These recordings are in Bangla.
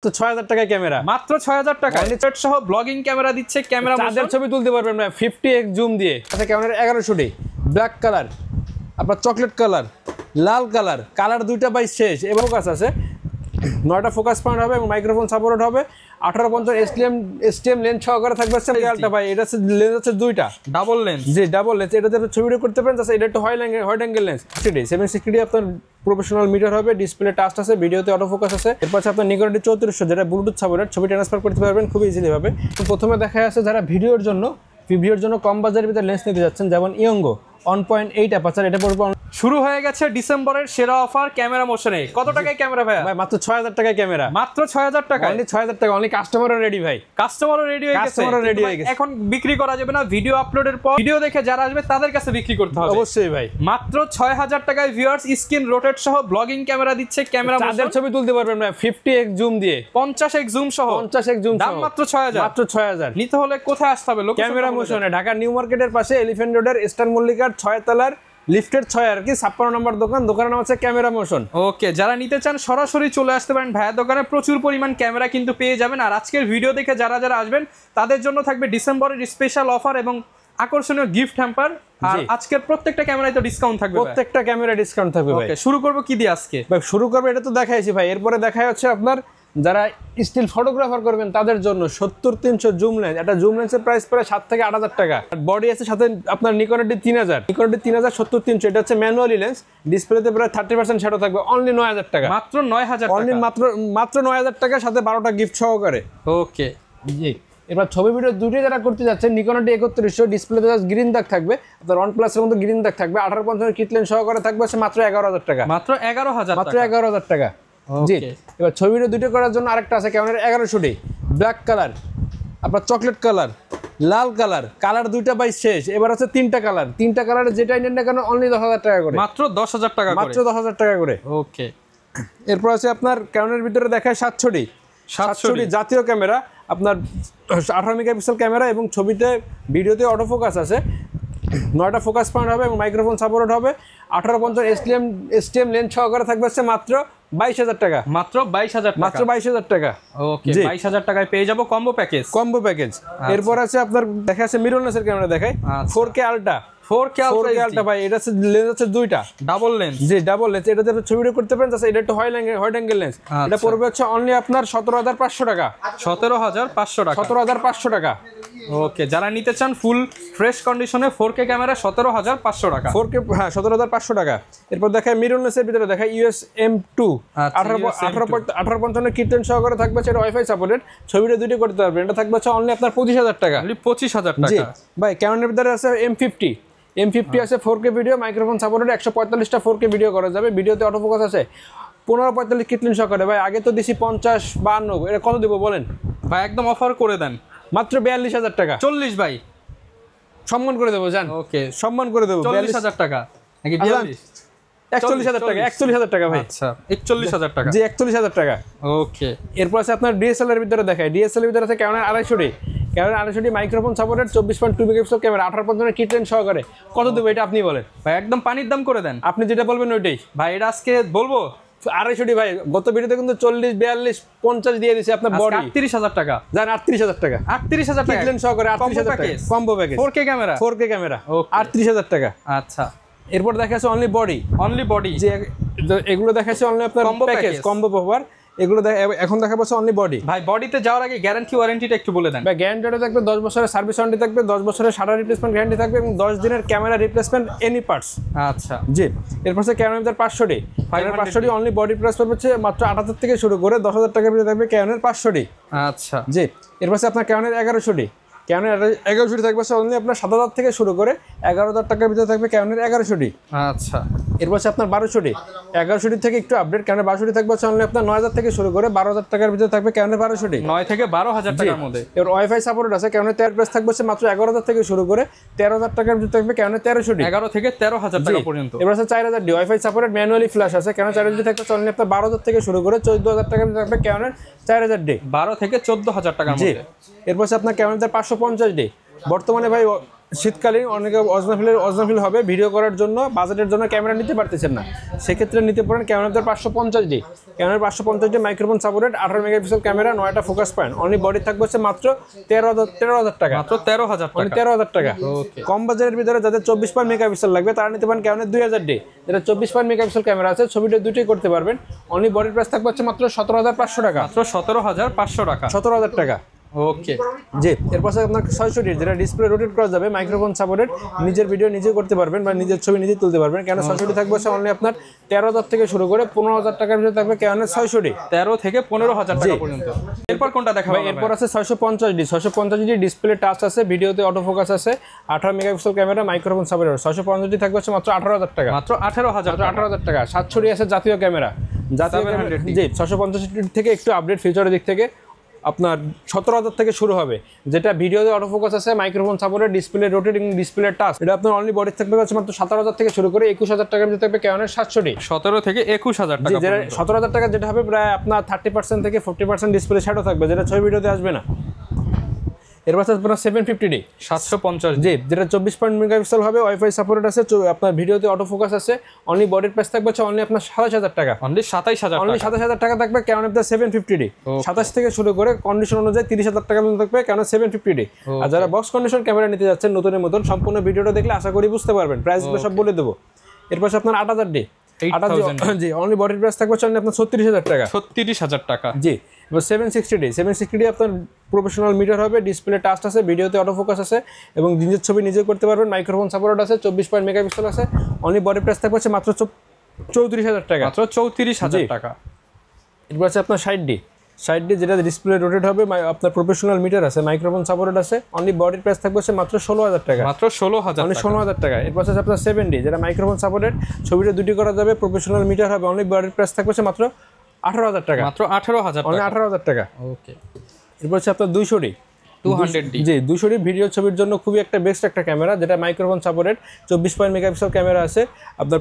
তো ৬০০০ টাকায় ক্যামেরা, মাত্র ৬০০০ টাকা সেট সহ ব্লগিং ক্যামেরা দিচ্ছে। ক্যামেরা চাঁদের ছবি তুলতে পারবেন না 50x জুম দিয়ে। আচ্ছা, ক্যামেরার 1100 ডি ব্ল্যাক কালার, আপনার চকলেট কালার, লাল কালার, কালার দুইটা বাই শেষ এবং ফোকাস আছে, 9টা ফোকাস পয়েন্ট হবে এবং মাইক্রোফোন সাপোর্ট হবে। 1850 এসটিএম লেন্স সহকারে থাকবে। আলটা ভাই, এটা লেন্স আছে দুইটা, ডাবল লেন্স। জি, ডাবল লেন্স। এটাতে আপনি ছবি করতে পারেন। এটা একটু হোয়াইট অ্যাঙ্গেল লেন্স। 760 আপনার প্রফেশনাল মিটার হবে, ডিসপ্লে টাচ আছে, ভিডিওতে অটো ফোকাস আছে। এরপর আছে আপনার নিকন ডি 3400, যেটা ব্লুটুথ সাপোর্টেড, ছবি ট্রান্সফার করতে পারবেন খুব ইজিলি ভাবে। প্রথমে দেখা আছে যারা ভিডিওর জন্য কম বাজারের ভিতরে লেন্স নিতে যাচ্ছেন, যেমন ইয়ঙ্গো 1.8 অ্যাপারচার, এটা পড়বে। শুরু হয়ে গেছে ডিসেম্বরের সেরা অফার ক্যামেরা মোশনে। কত টাকায় ক্যামেরা ভাই? মাত্র ৬০০০ টাকায় ক্যামেরা, মাত্র ৬০০০ টাকা। অনলি ৬০০০ টাকা। অনলি কাস্টমারও রেডি ভাই, কাস্টমারও রেডি হয়ে গেছে। এখন বিক্রি করা যাবে না, ভিডিও আপলোডের পর ভিডিও দেখে যারা আসবে তাদের কাছে বিক্রি করতে হবে। অবশ্যই ভাই, মাত্র ৬০০০ টাকায় ভিউয়ার্স স্ক্রিন রোটেট সহ ব্লগিং ক্যামেরা দিচ্ছে। ক্যামেরা চাঁদের ছবি তুলতে পারবেন ভাই 50x জুম দিয়ে, 50x জুম সহ। 50x জুম দাম মাত্র ৬০০০। মাত্র ৬০০০। নিতে হলে কোথায় আসতে হবে? ক্যামেরা মোশনে, ঢাকা নিউ মার্কেটের পাশে এলিফ্যান্ট রোডের স্টার মল্লিকার 6 তলার লিফটের 6 আর কি 56 নম্বর দোকান। দোকানের নাম হচ্ছে ক্যামেরা মোশন। ওকে, যারা নিতে চান সরাসরি চলে আসতে পারেন ভাইয়ের দোকানে। প্রচুর পরিমাণ ক্যামেরা কিন্তু পেয়ে যাবেন। আর আজকের ভিডিও দেখে যারা আসবেন তাদের জন্য থাকবে ডিসেম্বরের স্পেশাল অফার এবং আকর্ষণীয় গিফট হ্যাম্পার। আর আজকের প্রত্যেকটা ক্যামেরায় তো ডিসকাউন্ট থাকবে, প্রত্যেকটা ক্যামেরা ডিসকাউন্ট থাকবে ভাই। শুরু করব কি দিয়ে আজকে? ভাই শুরু করবে, এটা তো দেখাইছি ভাই। এরপরে দেখাই হচ্ছে আপনার যারা স্টিল ফটোগ্রাফার করবেন তাদের জন্য 70-300 জুম লেন্স। এটা জুম লেন্সের প্রাইস পড়ে 7 থেকে 8000 টাকা। বডি আছে সাথে আপনার নিকন ডি 3000, নিকন ডি 3000 70-300। এটা হচ্ছে ম্যানুয়ালি লেন্স, ডিসপ্লেতে প্রায় 30% শ্যাডো থাকবে। অনলি 9000 টাকা, মাত্র 9000 টাকা। অনলি মাত্র 9000 টাকার সাথে 12টা গিফট সহকারে। ওকে জি, এবার ছবি ভিডিও দুটোই যারা করতে যাচ্ছেন, নিকন ডি 3100, ডিসপ্লেতে জাস্ট গ্রিন দাগ থাকবে, আপনার OnePlus এর মতো গ্রিন দাগ থাকবে। 1850 কিট লেন্স সহকারে থাকবে মাত্র 11000 টাকা, মাত্র 11000 টাকা, মাত্র 11000 টাকা। জি, এবার ছবি ভিডিও দুটো করার জন্য আরেকটা আছে ক্যামেরার 1100 ডি ব্ল্যাক কালার, আপনার চকলেট কালার, লাল কালার, কালার দুইটা বাই শেষ। এবার আছে তিনটা কালারের যেটাই নেন না কেন অনলি 10000 টাকা করে, মাত্র 10000 টাকা করে, মাত্র 10000 টাকা করে। ওকে, এরপর আছে আপনার ক্যামেরার ভিতরে দেখায় 700 ডি জাতীয় ক্যামেরা, আপনার 18 মেগাপিক্সেল ক্যামেরা এবং ছবিতে ভিডিওতে অটো ফোকাস আছে, 9টা ফোকাস পয়েন্ট হবে এবং মাইক্রোফোন সাপোর্ট হবে। 1850 এসটিএম লেন্স সহকারে থাকবে মাত্র 22000 টাকা, মাত্র 22000 টাকা, মাত্র 22000 টাকা। ওকে, 22000 টাকায় পেয়ে যাব কম্বো প্যাকেজ। এরপর আছে আপনার দেখা আছে মিররলেসের ক্যামেরা দেখায় 4K আলট্রা, 4K আলট্রা ভাই। এটা লেন্স আছে দুইটা, ডাবল লেন্স। জি, ডাবল লেন্স। এটাতে ছবি করতে পারেন। এটা একটু হোয়াইট অ্যাঙ্গেল লেন্স। এটা পড়বে হচ্ছে অনলি আপনার 17500 টাকা, 17500 টাকা, 17500 টাকা। ওকে, যারা নিতে চান ফুল ফ্রেশ কন্ডিশনে 4K ক্যামেরা 17500 টাকা, 4K, হ্যাঁ 17500 টাকা। এরপর দেখায় মিররলেসের ভিতরে দেখায় USM2 1850 কিট লেন্স সহকারে থাকবে। এটা ওয়াইফাই সাপোর্টেড, ছবিটা দুটো করতে পারবেন। এটা থাকবে অনলি আপনার 25000 টাকা, 25000 টাকা। ভাই ক্যামেরার ভিতরে আছে M50 আছে 4K ভিডিও, মাইক্রোফোন সাপোর্টেড, 145টা 4K ভিডিও করা যাবে। ভিডিওতে অটো ফোকাস আছে, 1545 কিট লেন্স সহকারে। ভাই আগে তো দিছি 50-52, এটা কত দিব বলেন ভাই? একদম অফার করে দেন, মাত্র 42000 টাকা। 40 ভাই, সম্মান করে দেবো জান। ওকে, সম্মান করে দেবো। 40000 টাকা নাকি 42? 41000 টাকা, 41000 টাকা ভাই। আচ্ছা, 41000 টাকা। জি, 41000 টাকা। ওকে, এরপর আছে আপনার DSLR এর ভিতরে দেখায়। DSLR এর ভিতরে আছে camera 250 D microphone supported, 24.2 megapixel camera, 1850 kit lens সহকারে। কত দেবো এটা আপনি বলেন ভাই? একদম পানির দাম করে দেন, আপনি যেটা বলবেন ওইটাই ভাই। এটা আজকে বলবো 250 ডি ভাই। গত ভিডিওতে কিন্তু 40, 42, 50 দিয়ে দিয়েছি আপনার বডি। 38000 টাকা, জান 38000 টাকা, 38000 টাকা কিট লেন্স সহকারে 38000 টাকা, combo package, 4K camera, 4K camera 38000 টাকা। আচ্ছা, এরপর দেখাচ্ছে অনলি বডি, যে এগুলো দেখাচ্ছে অনলি আপনার প্যাকেজ, কম্বো পাওয়ার। এগুলো এখন দেখা পাচ্ছে অনলি বডি। ভাই বডিতে যাওয়ার আগে গ্যারান্টি ওয়ারেন্টিটা একটু বলে দেন। ভাই গ্যারান্টিটা থাকবে 10 বছরের সার্ভিস ওয়ারেন্টি থাকবে, 10 বছরের শাটার রিপ্লেসমেন্ট গ্যারান্টি থাকবে এবং 10 দিনের ক্যামেরা রিপ্লেসমেন্ট এনি পার্টস। আচ্ছা, জি। এরপর সে ক্যামেরার 500 D, 500 D only body price পড়বে হচ্ছে মাত্র 78 থেকে শুরু করে 10000 টাকার ভিতরে থাকবে ক্যামেরার 500 ডি। আচ্ছা, জি। এরপর আপনার ক্যামেরার 1100 ডি, ক্যামেরার 1100 ডি থাকবে অনলি আপনার 7000 থেকে শুরু করে 11000 টাকার ভিতরে থাকবে ক্যামেরার 1100 ডি। আচ্ছা, এরপর আপনার 1200 ডি, 1100 ডি থেকে একটু আপডেট ক্যামেরা 1200 ডি থাকবে অনলি আপনার 9000 থেকে শুরু করে 12000 টাকার ভিতরে থাকবে ক্যামেরা 1200 ডি, 9 থেকে 12000 টাকার মধ্যে। এর ওয়াইফাই সাপোর্ট আছে। ক্যামেরা 13 প্রাইস থাকবে মাত্র 11000 থেকে শুরু করে 13000 টাকার ভিতরে থাকবে ক্যামেরা 1300 ডি, 11 থেকে 13000 টাকা পর্যন্ত। এবার আছে 4000 D wifi supported manually flash আছে। ক্যামেরা 4000 ডি থাকবে অনলি আপনার 12000 থেকে শুরু করে 14000 টাকার ভিতরে থাকবে ক্যামেরা 4000 ডি, 12 থেকে 14000 টাকার মধ্যে। এরপর আপনার ক্যামেরা 550 ডি, বর্তমানে ভাই শীতকালীন অনেকে অজনাফিল হবে ভিডিও করার জন্য, বাজেটের জন্য ক্যামেরা নিতে পারতেছেন না, সেক্ষেত্রে নিতে পারেন ক্যামেরাদের 550D। Camera 550D microphone supported 18 megapixel camera, 9টা ফোকাস পয়েন্ট, অনলি বডি থাকবে হচ্ছে মাত্র 13,000 টাকা। মাত্র 13,000 টাকা। 13,000 টাকা। কম বাজেটের ভিতরে যাদের 24 মেগাপিক্সেল লাগবে তারা নিতে পারেন ক্যামেরা 2000D, যেটা 24 মেগাপিক্সেল ক্যামেরা আছে, ছবিটা দুটোই করতে পারবেন। অনলি বডির প্রাইস থাকবে হচ্ছে মাত্র 17,500 টাকা। মাত্র 17,500 টাকা। 17,000 টাকা। ওকে জি, এরপর আপনার 600D যেটা ডিসপ্লে রোটেট করা যাবে, মাইক্রোফোন সাপোর্টেড, নিজের ভিডিও নিজে করতে পারবেন বা নিজের ছবি নিজে তুলতে পারবেন। কেন 600D থাকবে অনলি আপনার 13,000 থেকে শুরু করে 15,000 টাকার ভিতরে থাকবে কেন 600D, 13 থেকে 15,000 টাকা পর্যন্ত। এরপর কোনটা দেখাবো? এরপর আছে 650D। 650D ডিসপ্লে টাচ আছে, ভিডিওতে অটো ফোকাস আছে, 18 megapixel camera, microphone supported. 650D থাকবে হচ্ছে মাত্র 18,000 টাকা। মাত্র 18,000 টাকা। 700D আছে জাতীয় ক্যামেরা, জাতীয় ক্যামেরা। জি, 650D থেকে একটু আপডেট ফিচারের দিক থেকে আপনার 17,000 থেকে শুরু হবে, যেটা ভিডিওতে অটো ফোকাস আছে, microphone supported, display rotating, display touch. এটা আপনার অনলি বডি থাকবে হচ্ছে মাত্র 17,000 থেকে শুরু করে 21,000 টাকার ভিতরে থাকবে ক্যানোনের 700D। 17 থেকে 21,000 টাকা। যেটা 17,000 টাকা যেটা হবে প্রায় আপনার 30% থেকে 40% ডিসপ্লে শ্যাডো থাকবে, যেটা ছবি ভিডিওতে আসবে না। এরপর আপনার 750D 750। জি, যেটা 24 মেগাপিক্সেল হবে, ওয়াইফাই সাপোর্টেড আছে, আপনার ভিডিওতে অটো ফোকাস আছে। অনলি বডির প্রাইস থাকবে হচ্ছে অনলি আপনার 27,000 টাকা। অনলি 27,000 অনলি 27,000 টাকা থাকবে কেন আপনার 750D। 27 থেকে শুরু করে কন্ডিশন অনুযায়ী 30,000 টাকা পর্যন্ত থাকবে কেন 750D। আর যারা বক্স কন্ডিশন ক্যামেরা নিতে যাচ্ছেন নতুনের মতন, সম্পূর্ণ ভিডিওটা দেখলে আশা করি বুঝতে পারবেন, প্রাইসগুলো সব বলে দেবো। এরপর আপনার 8,000D। জি, অনলি বডির প্রাইস থাকবে অনলি আপনার 36,000 টাকা। 36,000 টাকা। জি, এবার 760D আপনার প্রফেশনাল মিটার হবে, ডিসপ্লে টাচ আছে, ভিডিওতে অটো ফোকাস আছে এবং নিজের ছবি নিজে করতে পারবেন, মাইক্রোফোন সাপোর্ট আছে, 24 মেগাপিক্সেল আছে। অনলি বডি প্রাইস থাকবে হচ্ছে মাত্র 34,000 টাকা। মাত্র 34,000 টাকা। এরপর আছে আপনার 60D যেটা ডিসপ্লে রোটেট হবে, আপনার প্রফেশনাল মিটার আছে, মাইক্রোফোন সাপোর্টেড আছে। অনলি বডির প্রাইস থাকবে হচ্ছে মাত্র 16,000 টাকা। মাত্র 16,000 অনলি 16,000 টাকা। এরপর আছে আপনার 7D যেটা মাইক্রোফোন সাপোর্টেড, ছবিটা দুটি করা যাবে, প্রফেশনাল মিটার হবে। অনলি বডির প্রাইস থাকবে হচ্ছে মাত্র 18,000 টাকা। মাত্র 18,000 অনলি টাকা। 18,000 টাকা। ওকে। এরপর আছে আপনার 200D। 200D। জি, 200D ভিডিও ছবির জন্য খুবই একটা বেস্ট একটা ক্যামেরা, যেটা মাইক্রোফোন সাপোর্টেড, 24 মেগাপিক্সেল ক্যামেরা আছে, আপনার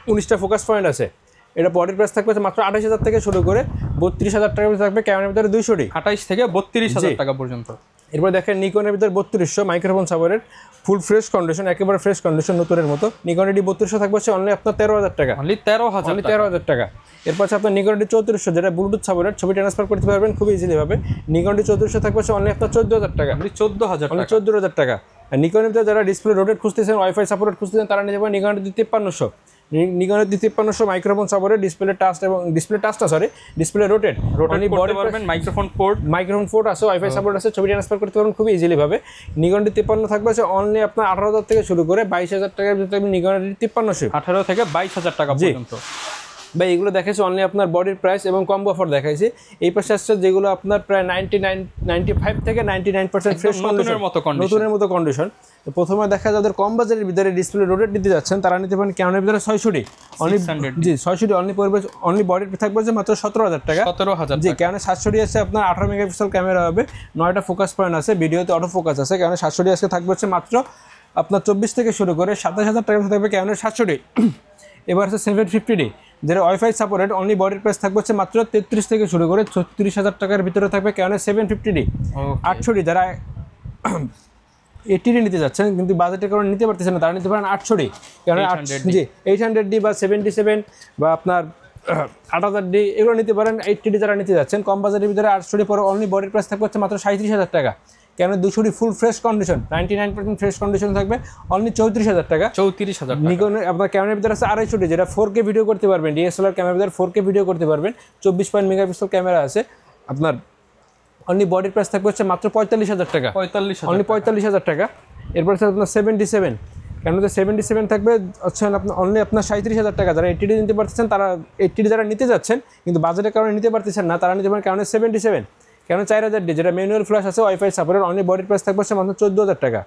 19টা ফোকাস পয়েন্ট আছে। এটা বডির প্রাইস থাকবে মাত্র 28,000 থেকে শুরু করে 32,000 টাকার ভিতরে থাকবে ক্যামেরার ভিতরে 200D। 28 থেকে 32,000 টাকা পর্যন্ত। এরপর দেখেন নিকনের ভিতরে 3200 মাইক্রোফোন সাপোর্টেড, ফুল ফ্রেশ কন্ডিশন, একেবারে ফ্রেশ কন্ডিশন, নতুনের মতো। নিকনের ডি 3200 থাকবে অনলি আপনার 13,000 টাকা। অনলি 13,000 টাকা। এরপর আছে আপনার নিকন ডি 3400 যেটা ব্লুটুথ সাপোর্টেড, ছবি ট্রান্সফার করতে পারবেন খুব ইজিলি ভাবে। নিকন ডি 3400 থাকবে অনলি আপনার 14,000 টাকা। অনলি 14,000 অনলি 14,000 টাকা। আর নিকনের ভিতরে যারা ডিসপ্লে রোটেট খুঁজতেছেন, ওয়াইফাই সাপোর্টেড খুঁজতেছেন, তারা নিতে পারেন নিকন ডি 5300। নিকনের D 5300 microphone supported, display touch এবং ডিসপ্লে রোটেট করতে পারবেন, মাইক্রোফোন পোর্ট আছে, ওয়াইফাই সাপোর্ট আছে, ছবি ট্রান্সফার করতে পারবেন খুব ইজিলি ভাবে। নিকন ডি 53 থাকবে অনলি আপনার 18,000 থেকে শুরু করে 22,000 টাকার ভিতরে নিকন ডি 5300। 18 থেকে 22,000 টাকা পর্যন্ত। ভাই এগুলো দেখাইছি অনলি আপনার বডির প্রাইস এবং কম্বো অফার দেখাইছি। এই পাশে আসছে যেগুলো আপনার প্রায় 95 থেকে 99% ফ্রেশ নতুনের মতো কন্ডিশন। তো প্রথমে দেখা যাদের কম বাজারের ভিতরে ডিসপ্লে রোটেট নিতে যাচ্ছেন, তারা নিতে পারেন ক্যানোনের ভিতরে 600D। জি, 600D অনলি পড়বে, অনলি বডির থাকবে যে মাত্র 17,000 টাকা। 17,000। জি, ক্যানোনের 700D আছে আপনার 18 মেগাপিক্সেল ক্যামেরা হবে, 9টা ফোকাস পয়েন্ট আছে, ভিডিওতে অটো ফোকাস আছে। ক্যানোনের 700D আজকে থাকবে হচ্ছে মাত্র আপনার 24 থেকে শুরু করে 27,000 টাকার থাকবে ক্যানোনের 700D। এবার আছে 750D যেটা ওয়াইফাই সাপোর্টেড, অনলি বডির প্রাইস থাকবে হচ্ছে মাত্র 33 থেকে শুরু করে 36,000 টাকার ভিতরে থাকবে ক্যানোনের 750D। 800D যারা 80D নিতে যাচ্ছেন কিন্তু বাজেটের কারণে নিতে পারতেছেন না, তারা নিতে পারেন 800D। কারণ 800D বা 77 বা আপনার 8,000D এগুলো নিতে পারেন। 80D যারা নিতে যাচ্ছেন কম বাজেটের ভিতরে 800D পরে অনলি বডির প্রাইস থাকবে হচ্ছে মাত্র 37,000 টাকা। কেন 200D ফুল ফ্রেশ কন্ডিশন, 99% ফ্রেশ কন্ডিশন থাকবে অনলি 34,000 টাকা। 34,000। নিকন আপনার ক্যামেরার ভিতরে আছে 250D যেটা 4K ভিডিও করতে পারবেন, ডিএসএলআর ক্যামেরার ভিতরে 4K ভিডিও করতে পারবেন, 24 মেগাপিক্সেল ক্যামেরা আছে। আপনার অনলি বডির প্রাইস থাকবে হচ্ছে মাত্র 45,000 টাকা। 45,000 অনলি 45,000 টাকা। এরপর আছে আপনার 77 কেন 77 থাকবে হচ্ছে আপনার অনলি আপনার 37,000 টাকা। যারা 80D নিতে পারতেছেন, তারা 80D যারা নিতে যাচ্ছেন কিন্তু বাজেটের কারণে নিতে পারতেছেন না, তারা নিতে পারেন কারণে 77 কেন 4000D যেটা ম্যানুয়াল ফ্ল্যাশ আছে, ওয়াইফাই সাপোর্টের, অনলি বডির প্রাইস থাকবে হচ্ছে মাত্র 14,000 টাকা।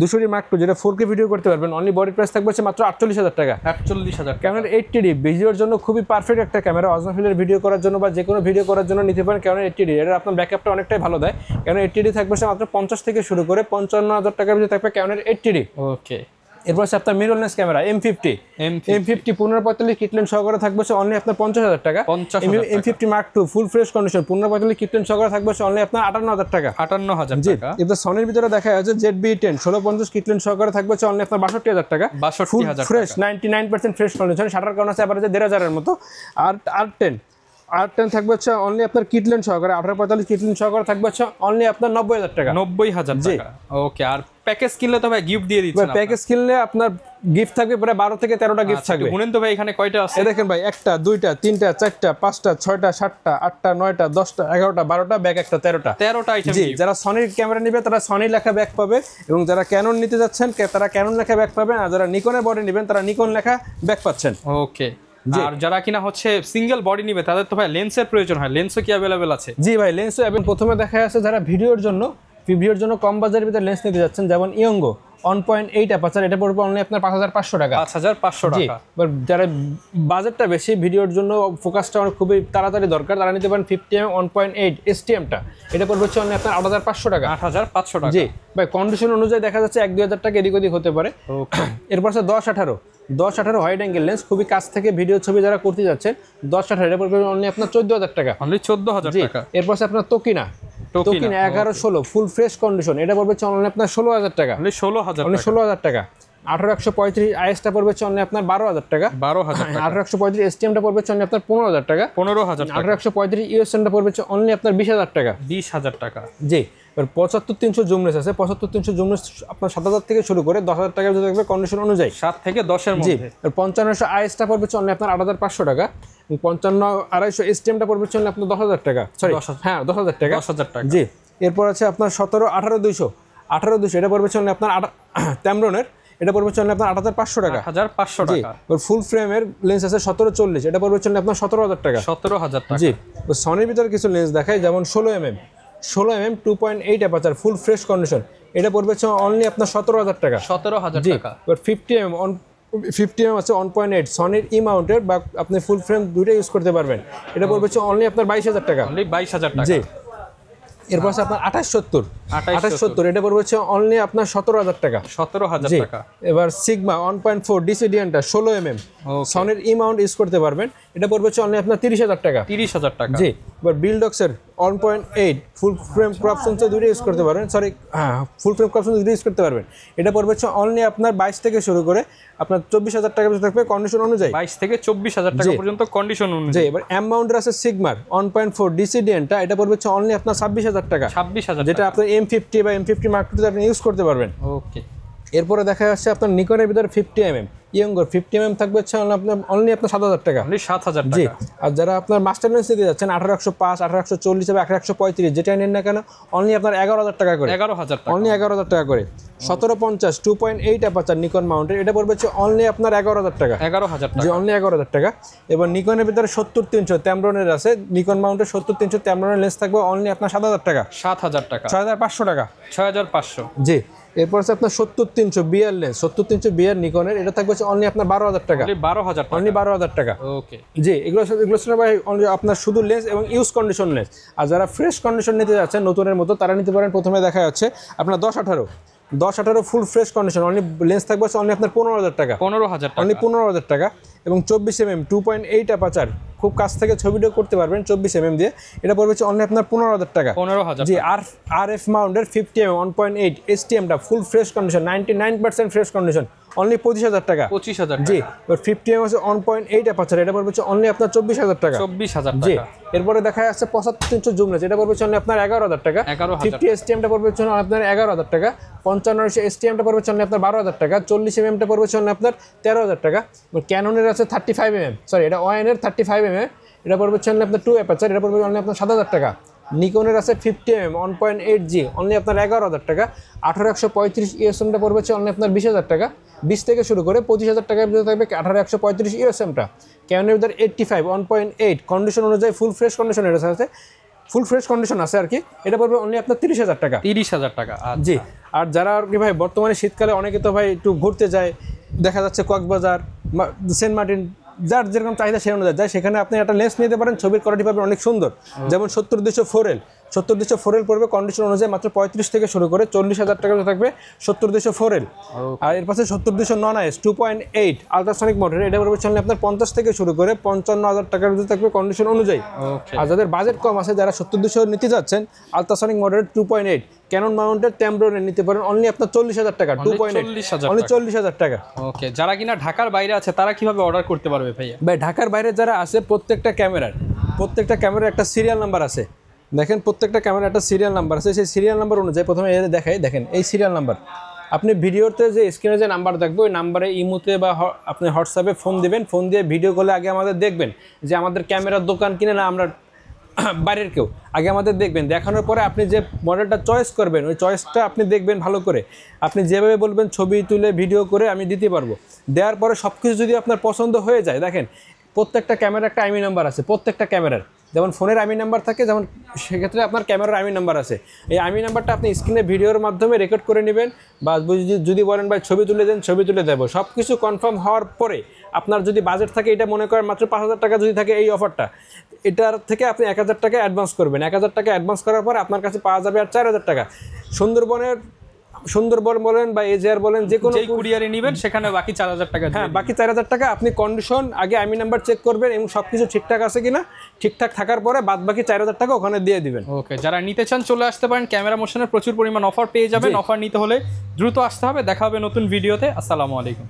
200D Mark II যেটা 4K ভিডিও করতে পারবেন, অনলি বডির প্রাইস থাকবে হচ্ছে মাত্র 48,000 টাকা। 48,000। ক্যানোনের 80D ভিডিওর জন্য খুবই পারফেক্ট একটা ক্যামেরা, অজনাফিলের ভিডিও করার জন্য বা যে কোনো ভিডিও করার জন্য নিতে পারেন ক্যানোনের 80D। এটা আপনার ব্যাকআপটা অনেকটাই ভালো দেয়। ক্যানোনের 80D থাকবে মাত্র 50 থেকে শুরু করে 55,000 টাকার ভিতরে থাকবে ক্যানোনের 80D। ওকে। এরপর আছে আপনার মিররলেস ক্যামেরা M50 M50 1545 কিটলেন সহকারে থাকবে অনলি আপনার 50,000 টাকা। M50 Mark II ফুল ফ্রেশ কন্ডিশন 1545 কিটলেন সহকারে থাকবে অনলি আপনার 58,000 টাকা। 58,000 টাকা। এবার সনির ভিতরে দেখা যাচ্ছে ZB-10 1650 কিটলেন সহকারে থাকবে অনলি আপনার 62,000 টাকা। 62,000 fresh 99% fresh condition, shutter count আছে এভারেজে 1,500 এর মতো। আর R10 থাকবে অনলি আপনার কিটলেন সহকারে 1845 কিটলেন সহকারে থাকবে অনলি আপনার 90,000 টাকা। 90,000 টাকা। ওকে, আর প্যাকেজ কিনলে তো ভাই গিফট দিয়ে দিচ্ছেন। প্যাকেজ কিনলে আপনার গিফট থাকবে প্রায় 12 থেকে 13টা গিফট থাকবে। শুনেন তো ভাই এখানে কয়টা আছে? দেখেন ভাই 1টা 2টা 3টা 4টা 5টা 6টা 7টা 8টা 9টা 10টা 11টা 12টা ব্যাগ একটা 13টা আইটেম। জি, যারা সনির ক্যামেরা নেবে তারা সনি লেখা ব্যাগ পাবে, এবং যারা ক্যানন নিতে যাচ্ছেন তারা ক্যানন লেখা ব্যাগ পাবেন, আর যারা নিকনের বডি নেবেন তারা নিকন লেখা ব্যাগ পাচ্ছেন। ওকে, আর যারা কিনা হচ্ছে সিঙ্গেল বডি নিবে তাদের তো ভাই লেন্সের প্রয়োজন হয়, লেন্সও কি अवेलेबल আছে? জি ভাই, লেন্সও এবং প্রথমে দেখা যাচ্ছে যারা ভিডিওর জন্য কম বাজারের ভিতরে লেন্স নিতে যাচ্ছেন, যেমন ইয়ঙ্গো 1.8 অ্যাপারচার, এটা পড়বে অনলি আপনার 5,500 টাকা। 5,500 টাকা। যারা বাজেটটা বেশি, ভিডিওর জন্য ফোকাসটা খুবই তাড়াতাড়ি দরকার, তারা নিতে পারেন 50mm 1.8 STM-টা, এটা পড়বে অনলি আপনার 8,500 টাকা। 8,500 টাকা। জি ভাই, কন্ডিশন অনুযায়ী দেখা যাচ্ছে 1-2,000 টাকা এদিক ওদিক হতে পারে। এরপর আছে 10-18 হোয়াইড অ্যাঙ্গেল লেন্স, খুবই কাছ থেকে ভিডিও ছবি যারা করতে যাচ্ছেন 10-18 এটা পড়বে অনলি আপনার 14,000 টাকা। অনলি 14,000 টাকা। এরপর আছে আপনার তোকিনা 11-16 ফুল ফ্রেশ কন্ডিশন, এটা পড়বে অনলি আপনার 16,000 টাকা। অনলি 16,000 টাকা। 18-135 IS-টা পড়বে অনলি আপনার 12,000 টাকা। 12,000 টাকা। 18-135 STM-টা পড়বে অনলি আপনার 15,000 টাকা। 15,000 টাকা। 18-135 USM-টা পড়বে অনলি আপনার 20,000 টাকা। 20,000 টাকা। জি, এবার 75-300 জুম লেন্স আছে, 75-300 জুম লেন্স আপনার 7,000 থেকে শুরু করে 10,000 টাকার ভিতরে থাকবে কন্ডিশন অনুযায়ী। 7 থেকে 10 এর জি, মধ্যে। 5500 IS-টা পড়বে অনলি আপনার 8,500 টাকা। 55-250 STM-টা পড়বে অনলি আপনার 10,000 টাকা। সরি, হ্যাঁ 10,000 টাকা। 10,000 টাকা। জি, এরপর আছে আপনার 17-18-200 এটা পড়বে অনলি আপনার ট্যামরনের, এটা পড়বে অনলি আপনার 8,500 টাকা। 8,500 টাকা। ফুল ফ্রেমের লেন্স আছে 17-40, এটা পড়বে অনলি আপনার 17,000 টাকা। 17,000 টাকা। জি, সনির ভিতরে কিছু লেন্স দেখায়, যেমন 16mm 2.8 অ্যাপারচার ফুল ফ্রেশ কন্ডিশন, এটা পড়বে অনলি আপনার 17,000 টাকা। 17,000 টাকা। এবার 50mm আছে 1.8 সনির মাউন্টের, বা আপনি ফুল ফ্রেম দুইটা ইউজ করতে পারবেন, এটা পড়বে অনলি আপনার 22,000 টাকা। অনলি 22,000 টাকা। জি, এরপর আছে আপনার 2870 এটা পড়বে অনলি আপনার 17,000 টাকা। 17,000 টাকা। এবার সিগমা 1.4 ডিসিডিয়ানটা 16mm সনির মাউন্ট ইউজ করতে পারবেন, এটা পড়বে অনলি আপনার 30,000 টাকা। 30,000 টাকা। জি, এবার বিলডক্সের 1.8 ফুল ফ্রেম ক্রপ সেন্সর দুটো ইউজ করতে পারবেন, ফুল ফ্রেম ক্রপ সেন্সর দুটো ইউজ করতে পারবেন, এটা পড়বে অনলি আপনার 22 থেকে শুরু করে আপনার 24,000 টাকা পর্যন্ত থাকবে কন্ডিশন অনুযায়ী। 22 থেকে 24,000 টাকা পর্যন্ত কন্ডিশন অনুযায়ী। জি, এবার এম মাউন্টের আছে সিগমার 1.4 ডিসিডিয়ানটা, এটা পড়বে অনলি আপনার 26,000 টাকা। 26,000 যেটা আপনার M50 বা M50 Mark II আপনি ইউজ করতে পারবেন। ওকে, এরপরে দেখা যাচ্ছে আপনার নিকনের ভিতরে 50mm ইয়ঙ্গর 50mm থাকবে আপনার অনলি আপনার 7,000 টাকা। অনলি 7,000 জি, টাকা। আর যারা আপনার মাস্টার লেন্স নিতে যাচ্ছেন 18-105 18-140 বা 18-135 যেটা নেন না কেন অনলি আপনার 11,000 টাকা করে। 11,000 টাকা। অনলি 11,000 টাকা করে। 1750 2.8 অ্যাপারচার নিকন মাউন্টের, এটা পড়বে অনলি আপনার 11,000 টাকা। 11,000 টাকা। জি, অনলি 11,000 টাকা। এবার নিকনের ভিতরে 70-300 ট্যামরনের আছে, নিকন মাউন্টের 70-300 ট্যামরনের লেন্স থাকবে অনলি আপনার 7,000 টাকা। 7,000 টাকা। 6,500 টাকা। 6,500। জি, এরপর আছে আপনার 70-300 বিআর লেন্স, 70-300 বিআর নিকনের, এটা থাকবে অনলি আপনার 12,000 টাকা। অনলি 12,000 টাকা। অনলি 12,000 টাকা। ওকে, জি, এগুলো ভাই আপনার শুধু লেন্স এবং ইউজ কন্ডিশন লেন্স। আর যারা ফ্রেশ কন্ডিশন নিতে যাচ্ছেন নতুনের মতো, তারা নিতে পারেন, প্রথমে দেখা যাচ্ছে আপনার 10-18 ফুল ফ্রেশ কন্ডিশন অনলি লেন্স থাকবে অনলি আপনার 15,000 টাকা। 15,000 টাকা। অনলি 15,000 টাকা। এবং 24mm 2.8 অ্যাপারচার খুব কাছ থেকে ছবিটাও করতে পারবেন 24mm দিয়ে, এটা পড়বে অনলি আপনার 15,000 টাকা। 15,000। জি, RF মাউন্টের 50mm 1.8 STM-টা full fresh condition 99% fresh condition only 25,000 টাকা। 25,000 জি, এবার 50mm আছে 1.8 অ্যাপারচার, এটা পড়বে অনলি আপনার 24,000 টাকা। 24,000 জি, টাকা। এরপরে দেখা যাচ্ছে 75-300 জুম লেন্স, এটা পড়বে অনলি আপনার 11,000 টাকা। 11,000। 50 STM-টা পড়বে আপনার 11,000 টাকা। 55 STM-টা পড়বে অনলি আপনার 12,000 টাকা। 40mm-টা পড়বে অনলি আপনার 13,000 টাকা। ক্যাননের আছে 35mm, সরি এটা ON-এর 35mm, এটা পড়বে অনলি আপনার 2 অ্যাপারচার, এটা পড়বে অনলি আপনার 7,000 টাকা। নিকনের আছে 50mm 1.8G অনলি আপনার 11,000 টাকা। 18-135 USM-টা পড়বে অনলি আপনার 20,000 টাকা। 20 থেকে শুরু করে 25,000 টাকার ভিতরে থাকবে 18-135 USM-টা। ক্যাননের ভিতরে 85 1.8 কন্ডিশন অনুযায়ী ফুল ফ্রেশ কন্ডিশন, এটা আছে ফুল ফ্রেশ কন্ডিশন আছে আর কি, এটা পড়বে অনলি আপনার 30,000 টাকা। 30,000 টাকা। জি, আর যারা আর কি ভাই বর্তমানে শীতকালে অনেকে তো ভাই একটু ঘুরতে যায়, দেখা যাচ্ছে কক্সবাজার, সেন্ট মার্টিন, যার যেরকম চাহিদা সে অনুযায়ী যায়, সেখানে আপনি একটা লেন্স নিতে পারেন, ছবির কোয়ালিটি পাবেন অনেক সুন্দর। যেমন 70-200 4L 70-200 পড়বে কন্ডিশন অনুযায়ী মাত্র 35 থেকে শুরু করে 40,000 টাকা থাকবে 70-200 আর এর পাশে 70-200 নন আইএস 2.8 আলট্রাসনিক মোটর, এটা পড়বে চাইলে আপনার 50 থেকে শুরু করে 55,000 টাকার মধ্যে থাকবে কন্ডিশন অনুযায়ী। আর যাদের বাজেট কম আছে, যারা 70-200 নিতে যাচ্ছেন ultrasonic motor 2.8 Canon mounted temporary নিতে পারেন অনলি আপনার 40,000 টাকা, 2.8 অনলি 40,000 টাকা। ওকে, যারা কিনা ঢাকার বাইরে আছে তারা কিভাবে অর্ডার করতে পারবে ভাইয়া? ভাই ঢাকার বাইরে যারা আছে প্রত্যেকটা ক্যামেরার একটা সিরিয়াল নাম্বার আছে। দেখেন প্রত্যেকটা ক্যামেরার একটা সিরিয়াল নাম্বার আছে, সেই সিরিয়াল নাম্বার অনুযায়ী প্রথমে এর দেখাই, দেখেন এই সিরিয়াল নাম্বার আপনি ভিডিওতে যে স্ক্রিনে যে নাম্বার দেখবো ওই নাম্বারে ইমোতে বা আপনি হোয়াটসঅ্যাপে ফোন দিবেন, ফোন দিয়ে ভিডিও কলে আগে আমাদের দেখবেন যে আমাদের ক্যামেরার দোকান কিনে না আমরা বাইরের কেউ, আগে আমাদের দেখবেন, দেখানোর পরে আপনি যে মডেলটা চয়েস করবেন ওই চয়েসটা আপনি দেখবেন ভালো করে, আপনি যেভাবে বলবেন ছবি তুলে ভিডিও করে আমি দিতে পারবো। দেওয়ার পরে সব কিছু যদি আপনার পছন্দ হয়ে যায়, দেখেন প্রত্যেকটা ক্যামেরার একটা আইমি নাম্বার আছে, প্রত্যেকটা ক্যামেরার যেমন ফোনের আইমি নাম্বার থাকে, যেমন সেক্ষেত্রে আপনার ক্যামেরার আইমি নাম্বার আছে। এই আইমি নাম্বারটা আপনি স্ক্রিনে ভিডিওর মাধ্যমে রেকর্ড করে নেবেন, বা যদি বলেন ভাই ছবি তুলে দেন ছবি তুলে দেবো। সব কিছু কনফার্ম হওয়ার পরে আপনার যদি বাজেট থাকে, এটা মনে করেন মাত্র 5,000 টাকা যদি থাকে এই অফারটা, এটার থেকে আপনি 1,000 টাকা অ্যাডভান্স করবেন। 1,000 টাকা অ্যাডভান্স করার পরে আপনার কাছে পাওয়া যাবে আর 4,000 টাকা। সুন্দরবন বলেন বা এজিআর বলেন, যে কোনো কুরিয়ারে নেবেন সেখানে বাকি 4,000 টাকা। হ্যাঁ, বাকি 4,000 টাকা আপনি কন্ডিশন আগে আইমি নাম্বার চেক করবেন এবং সব কিছু ঠিকঠাক আছে কিনা, ঠিকঠাক থাকার পরে বাদ বাকি 4,000 টাকা ওখানে দিয়ে দিবেন। ওকে, যারা নিতে চান চলে আসতে পারেন, ক্যামেরা মোশনের প্রচুর পরিমাণ অফার পেয়ে যাবেন। অফার নিতে হলে দ্রুত আসতে হবে। দেখা হবে নতুন ভিডিওতে। আসসালামু আলাইকুম।